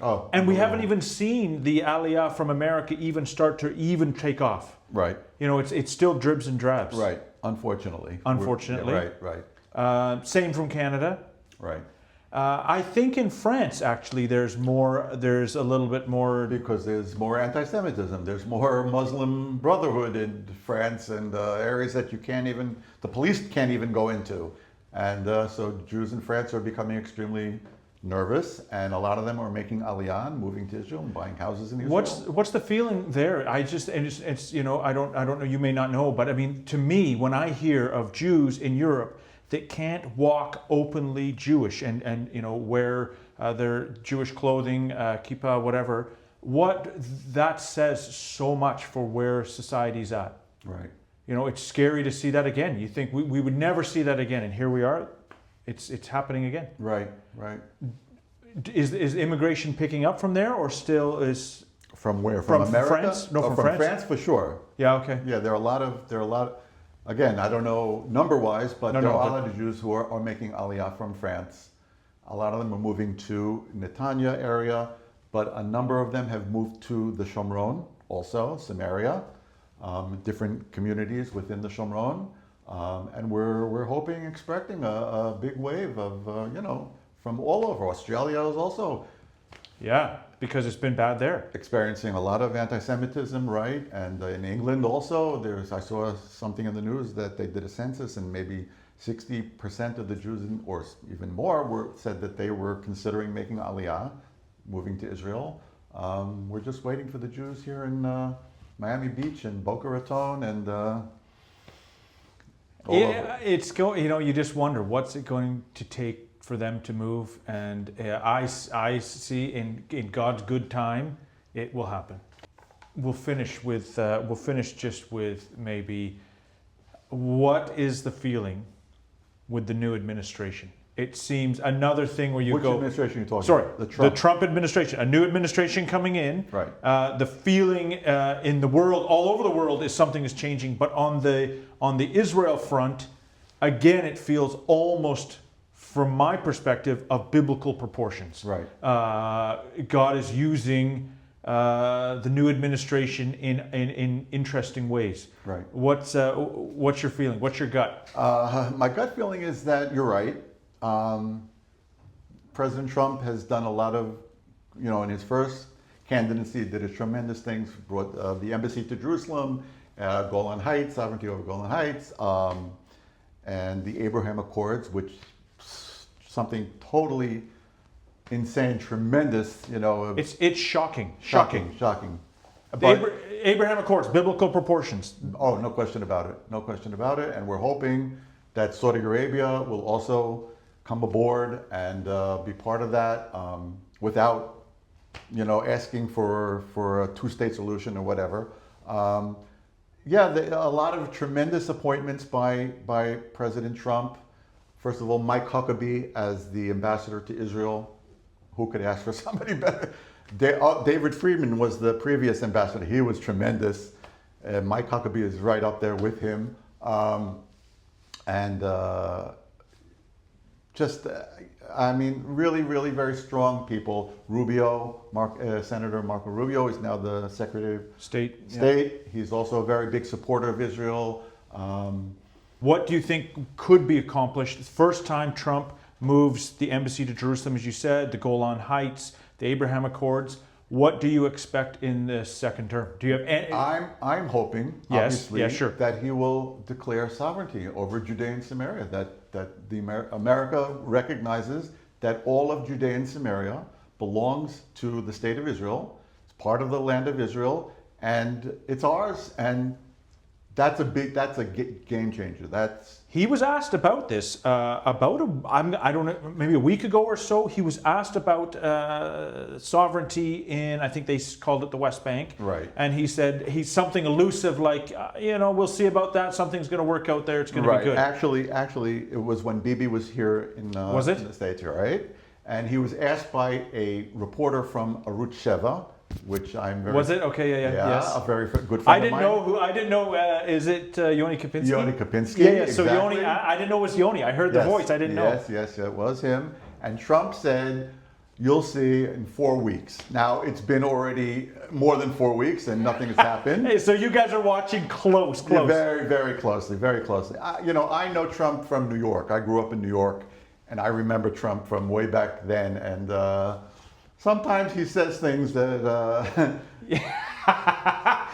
Oh, and we haven't even seen the aliyah from America even start to even take off. Right. You know, it's still dribs and drabs. Right. Unfortunately. Yeah, right. Same from Canada. Right. I think in France, actually, there's a little bit more. Because there's more anti-Semitism. There's more Muslim Brotherhood in France, and areas that the police can't even go into. And so Jews in France are becoming extremely nervous, and a lot of them are making aliyah and moving to Israel and buying houses in Israel. What's the feeling there? It's you know, I don't know, you may not know, but I mean, to me, when I hear of Jews in Europe that can't walk openly Jewish and wear their Jewish clothing, kippah, whatever. What that says so much for where society's at. Right. It's scary to see that again. You think we would never see that again, and here we are. It's happening again. Right. Right. Is immigration picking up from there, or still is from where? From America? France? No, from France? France for sure. Yeah. Okay. Yeah, there are a lot of. Again, I don't know number-wise, but there are a lot of Jews who are making Aliyah from France. A lot of them are moving to Netanya area, but a number of them have moved to the Shomron, also Samaria, different communities within the Shomron, and we're hoping, expecting a big wave of from all over. Australia is also because it's been bad there, experiencing a lot of anti-Semitism, right? And in England also, I saw something in the news that they did a census, and maybe 60% of the Jews, or even more, said that they were considering making Aliyah, moving to Israel. We're just waiting for the Jews here in Miami Beach and Boca Raton and it's going. You just wonder what's it going to take for them to move, and I see in God's good time it will happen. We'll finish just with maybe what is the feeling with the new administration? It seems another thing where you Which go. Which administration are you talking Sorry, about? the Trump administration. A new administration coming in. Right. The feeling in the world, all over the world, is something is changing. But on the Israel front, again, it feels almost, from my perspective, of biblical proportions. Right. God is using the new administration in interesting ways. Right. What's your feeling? What's your gut? My gut feeling is that you're right. President Trump has done a lot of, in his first candidacy, did a tremendous things, brought the embassy to Jerusalem, Golan Heights, sovereignty over Golan Heights, and the Abraham Accords, which something totally insane, tremendous, It's shocking. But, Abraham Accords, biblical proportions. Oh, no question about it. And we're hoping that Saudi Arabia will also come aboard and be part of that without, asking for a two-state solution or whatever. A lot of tremendous appointments by President Trump. First of all, Mike Huckabee as the ambassador to Israel. Who could ask for somebody better? David Friedman was the previous ambassador. He was tremendous. Mike Huckabee is right up there with him. Really, really very strong people. Rubio, Senator Marco Rubio is now the Secretary of State. Yeah. He's also a very big supporter of Israel. What do you think could be accomplished? First time Trump moves the embassy to Jerusalem, as you said, the Golan Heights, the Abraham Accords. What do you expect in the second term? Do you have any? I'm hoping, obviously, that he will declare sovereignty over Judea and Samaria. That America recognizes that all of Judea and Samaria belongs to the state of Israel. It's part of the land of Israel, and it's ours. And that's a game changer. He was asked about this I don't know, maybe a week ago or so. He was asked about sovereignty in, I think they called it the West Bank. Right. And he said he's something elusive, like we'll see about that. Something's going to work out there. It's going to be good. Actually, it was when Bibi was here in the States here, right? And he was asked by a reporter from Arutz Sheva, which I'm very... Was it? Okay, yeah. Yes. A very good friend of mine. I didn't know, is it Yoni Kapinski? Yoni Kapinski, Yeah, exactly. So Yoni, I didn't know it was Yoni. I heard the voice, I didn't know. Yes, it was him. And Trump said, you'll see in 4 weeks. Now, it's been already more than 4 weeks and nothing has happened. Hey, so you guys are watching close. Yeah, very, very closely, very closely. I know Trump from New York. I grew up in New York, and I remember Trump from way back then. And sometimes he says things that...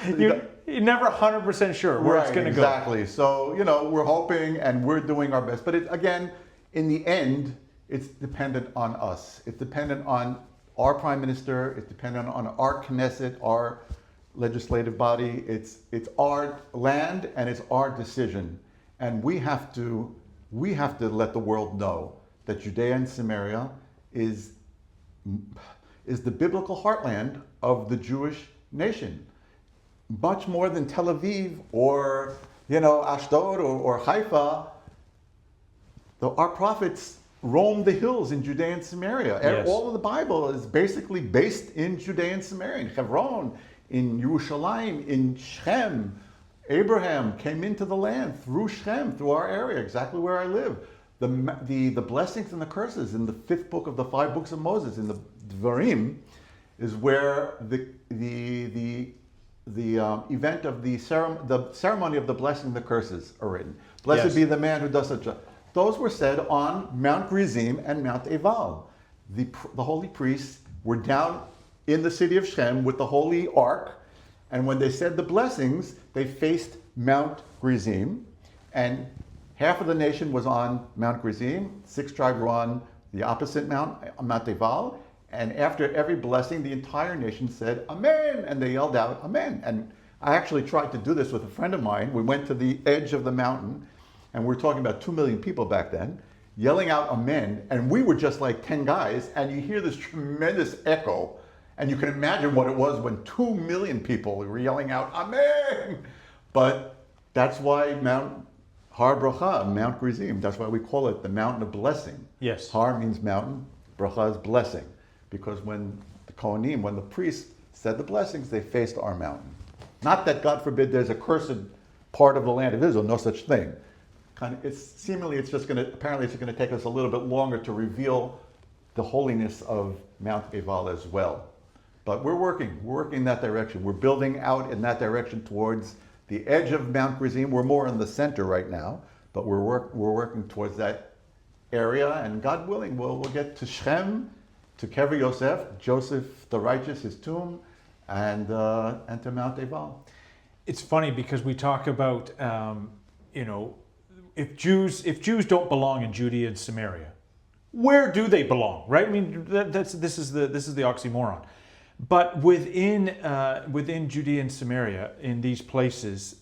You're never 100% sure where it's going to go. Exactly. So, we're hoping and we're doing our best. But again, in the end, it's dependent on us. It's dependent on our prime minister. It's dependent on our Knesset, our legislative body. It's our land and it's our decision. And we have to we have to let the world know that Judea and Samaria is the biblical heartland of the Jewish nation. Much more than Tel Aviv or, Ashdod or Haifa. Our prophets roamed the hills in Judea and Samaria. Yes. All of the Bible is basically based in Judea and Samaria, in Hebron, in Yerushalayim, in Shechem. Abraham came into the land through Shechem, through our area, exactly where I live. The blessings and the curses in the 5th book of the 5 books of Moses, in the Dvarim, is where the event of the ceremony of the blessing and the curses are written. Blessed Yes. be the man who does such a... Those were said on Mount Gerizim and Mount Ebal. The holy priests were down in the city of Shechem with the holy ark, and when they said the blessings, they faced Mount Gerizim, and half of the nation was on Mount Gerizim, 6 tribes were on the opposite Mount Ebal, and after every blessing, the entire nation said, Amen, and they yelled out, Amen. And I actually tried to do this with a friend of mine. We went to the edge of the mountain, and we were talking about 2 million people back then, yelling out Amen, and we were just like 10 guys, and you hear this tremendous echo, and you can imagine what it was when 2 million people were yelling out Amen. But that's why Mount Har Bracha, Mount Gerizim, that's why we call it the mountain of blessing. Yes. Har means mountain, Bracha is blessing, because when the Kohanim, when the priests said the blessings, they faced our mountain. Not that, God forbid, there's a cursed part of the land of Israel, no such thing. Apparently it's just going to take us a little bit longer to reveal the holiness of Mount Ebal as well. But we're working in that direction. We're building out in that direction towards the edge of Mount Gerizim. We're more in the center right now, but we're working towards that area, and God willing, we'll get to Shechem, to Kever Yosef, Joseph the righteous, his tomb, and to Mount Ebal. It's funny because we talk about, if Jews don't belong in Judea and Samaria, where do they belong, right? I mean, this is the oxymoron. But within Judea and Samaria, in these places,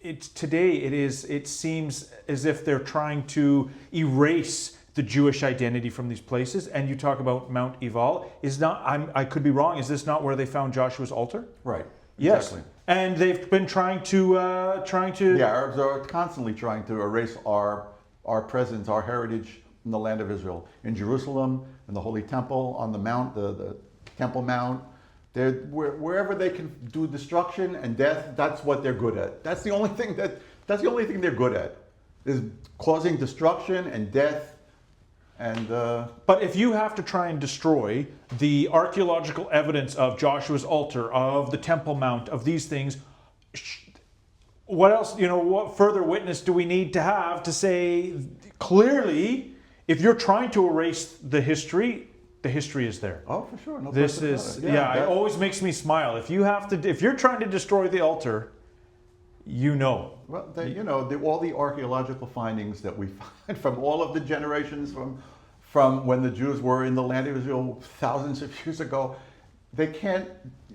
it seems as if they're trying to erase the Jewish identity from these places. And you talk about Mount Ebal. I could be wrong. Is this not where they found Joshua's altar? Right. Yes. Exactly. And they've been trying to. The Arabs are constantly trying to erase our presence, our heritage in the land of Israel, in Jerusalem, in the Holy Temple, on the Mount, the Temple Mount. Wherever they can do destruction and death, that's what they're good at. That's the only thing they're good at, is causing destruction and death. And but if you have to try and destroy the archaeological evidence of Joshua's altar, of the Temple Mount, of these things, what else? What further witness do we need to have to say clearly? If you're trying to erase the history is there. Oh, for sure. No This question is about it. it always makes me smile. If you're trying to destroy the altar, Well, all the archaeological findings that we find from all of the generations from when the Jews were in the land of Israel thousands of years ago, they can't.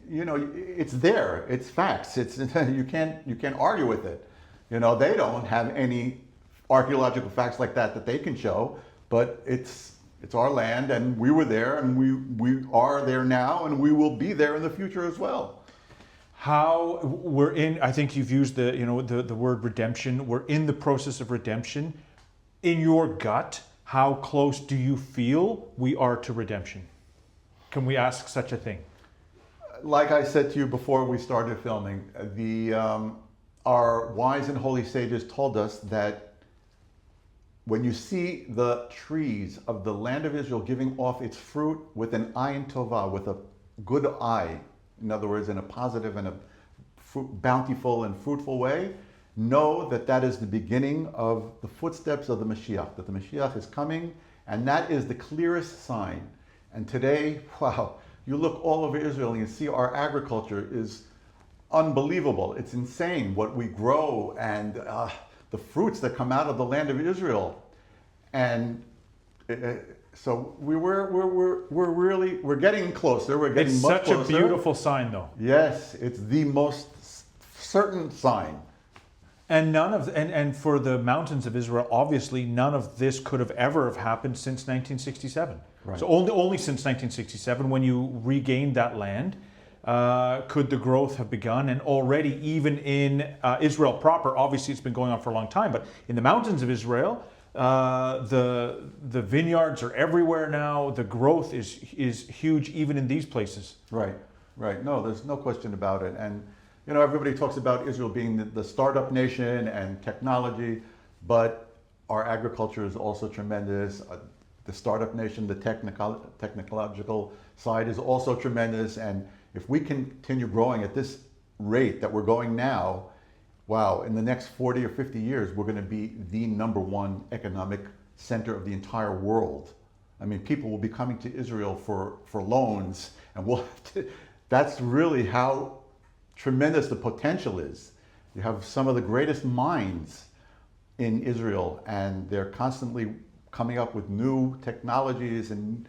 It's there. It's facts. You can't argue with it. They don't have any archaeological facts like that they can show. But it's our land, and we were there, and we are there now, and we will be there in the future as well. How we're in, I think you've used the word redemption. We're in the process of redemption. In your gut, how close do you feel we are to redemption? Can we ask such a thing? Like I said to you before we started filming, our wise and holy sages told us that when you see the trees of the land of Israel giving off its fruit with an ayin tovah, with a good eye, in other words, in a positive and a bountiful and fruitful way, know that is the beginning of the footsteps of the Mashiach, that the Mashiach is coming, and that is the clearest sign. And today, wow, you look all over Israel and you see our agriculture is unbelievable. It's insane what we grow and the fruits that come out of the land of Israel. And so we're getting closer. We're getting much closer. It's such a beautiful sign, though. Yes, it's the most certain sign. And and for the mountains of Israel, obviously none of this could have ever have happened since 1967. Right. So only since 1967, when you regained that land, could the growth have begun. And already, even in Israel proper, obviously it's been going on for a long time, but in the mountains of Israel, the vineyards are everywhere now. The growth is huge, even in these places. Right, right. No, there's no question about it. And you know, everybody talks about Israel being the startup nation and technology, but our agriculture is also tremendous. The startup nation, the technological side is also tremendous. And if we continue growing at this rate that we're going now, wow, in the next 40 or 50 years, we're going to be the #1 economic center of the entire world. I mean, people will be coming to Israel for loans, and that's really how tremendous the potential is. You have some of the greatest minds in Israel, and they're constantly coming up with new technologies, and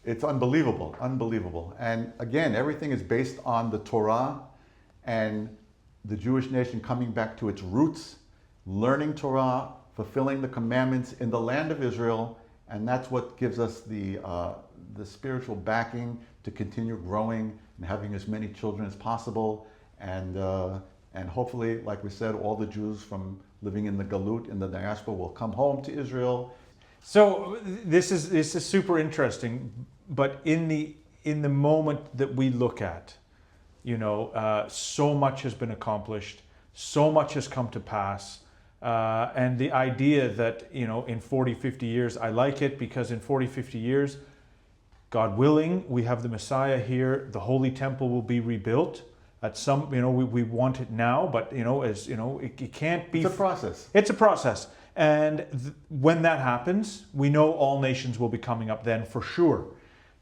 it's unbelievable, unbelievable. And again, everything is based on the Torah and the Jewish nation coming back to its roots, learning Torah, fulfilling the commandments in the land of Israel, and that's what gives us the spiritual backing to continue growing and having as many children as possible. And hopefully, like we said, all the Jews from living in the Galut, in the diaspora, will come home to Israel. So this is super interesting, but in the moment that we look at, you know, so much has been accomplished, so much has come to pass, and the idea that, you know, in 40, 50 years, I like it because in 40, 50 years, God willing, we have the Messiah here, the Holy Temple will be rebuilt. At some, you know, we want it now, but, you know, as you know, it can't be. It's a process. It's a process. And when that happens, we know all nations will be coming up then for sure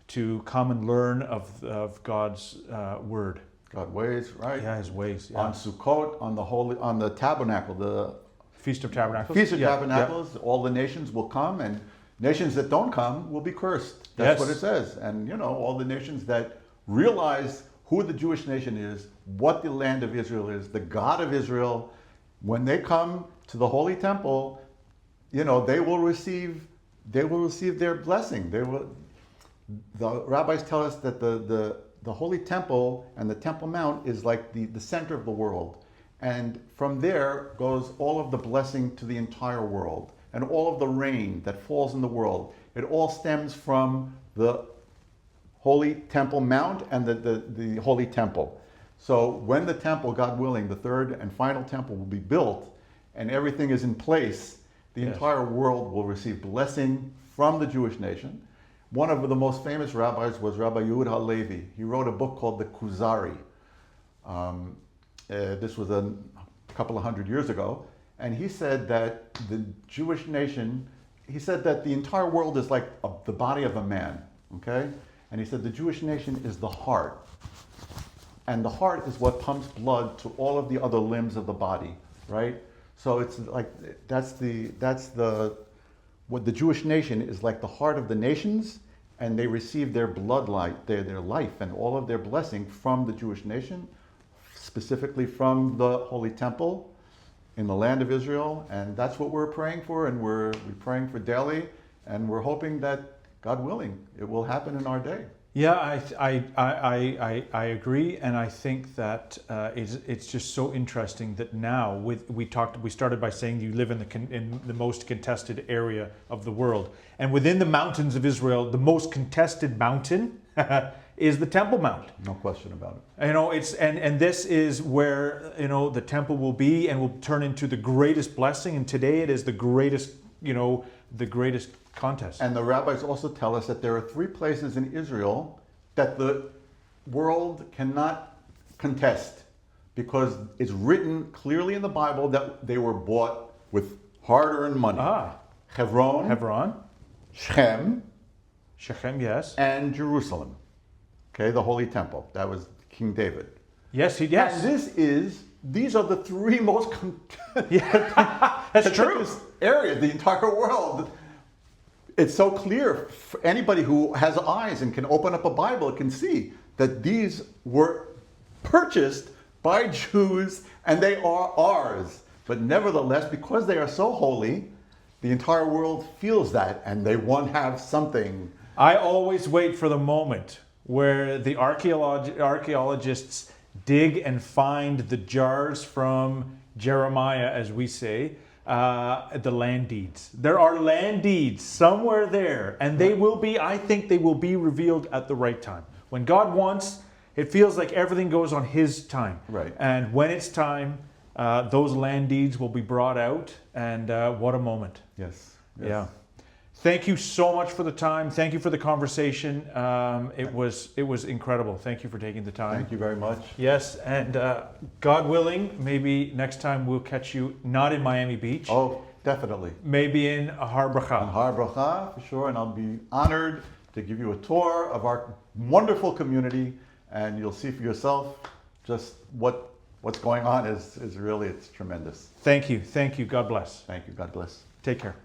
to come and learn of God's word. God's ways, right? Yeah, His ways. Yeah. On Sukkot, on the tabernacle, the Feast of Tabernacles. Feast of Tabernacles, all the nations will come, and nations that don't come will be cursed. That's what it says. And you know, all the nations that realize who the Jewish nation is, what the land of Israel is, the God of Israel, when they come to the Holy Temple, you know, they will receive their blessing. The rabbis tell us that the Holy Temple and the Temple Mount is like the center of the world. And from there goes all of the blessing to the entire world. And all of the rain that falls in the world, it all stems from the Holy Temple Mount and the Holy Temple. So when the temple, God willing, the third and final temple will be built and everything is in place, the entire world will receive blessing from the Jewish nation. One of the most famous rabbis was Rabbi Yehuda Halevi. He wrote a book called the Kuzari. This was a couple of hundred years ago. And he said that the Jewish nation, he said that the entire world is like the body of a man, okay? And he said the Jewish nation is the heart. And the heart is what pumps blood to all of the other limbs of the body, right? So it's like, what the Jewish nation is like the heart of the nations, and they receive their bloodline, their life and all of their blessing from the Jewish nation, specifically from the Holy Temple in the land of Israel. And that's what we're praying for, and we're praying for daily, and we're hoping that, God willing, it will happen in our day. Yeah, I agree, and I think that it's just so interesting that now we started by saying you live in the most contested area of the world, and within the mountains of Israel, the most contested mountain is the Temple Mount. No question about it. You know, it's and this is where, you know, the temple will be and will turn into the greatest blessing, and today it is the greatest, you know, the greatest contest. And the rabbis also tell us that there are 3 places in Israel that the world cannot contest, because it's written clearly in the Bible that they were bought with hard-earned money. Hebron, Shechem, yes, and Jerusalem. Okay, the Holy Temple. That was King David. Yes. And these are the 3 most that's true areas, the entire world. It's so clear for anybody who has eyes and can open up a Bible can see that these were purchased by Jews and they are ours. But nevertheless, because they are so holy, the entire world feels that, and they want to have something. I always wait for the moment where the archaeologists dig and find the jars from Jeremiah, as we say, the land deeds. There are land deeds somewhere there, and they will be, I think they will be revealed at the right time. When God wants, it feels like everything goes on His time. Right. And when it's time, those land deeds will be brought out, and what a moment. Yes. Yeah. Thank you so much for the time. Thank you for the conversation. It was incredible. Thank you for taking the time. Thank you very much. Yes, and God willing, maybe next time we'll catch you not in Miami Beach. Oh, definitely. Maybe in Har Bracha. Har Bracha, for sure, and I'll be honored to give you a tour of our wonderful community, and you'll see for yourself just what's going on is really, it's tremendous. Thank you. Thank you. God bless. Thank you. God bless. Take care.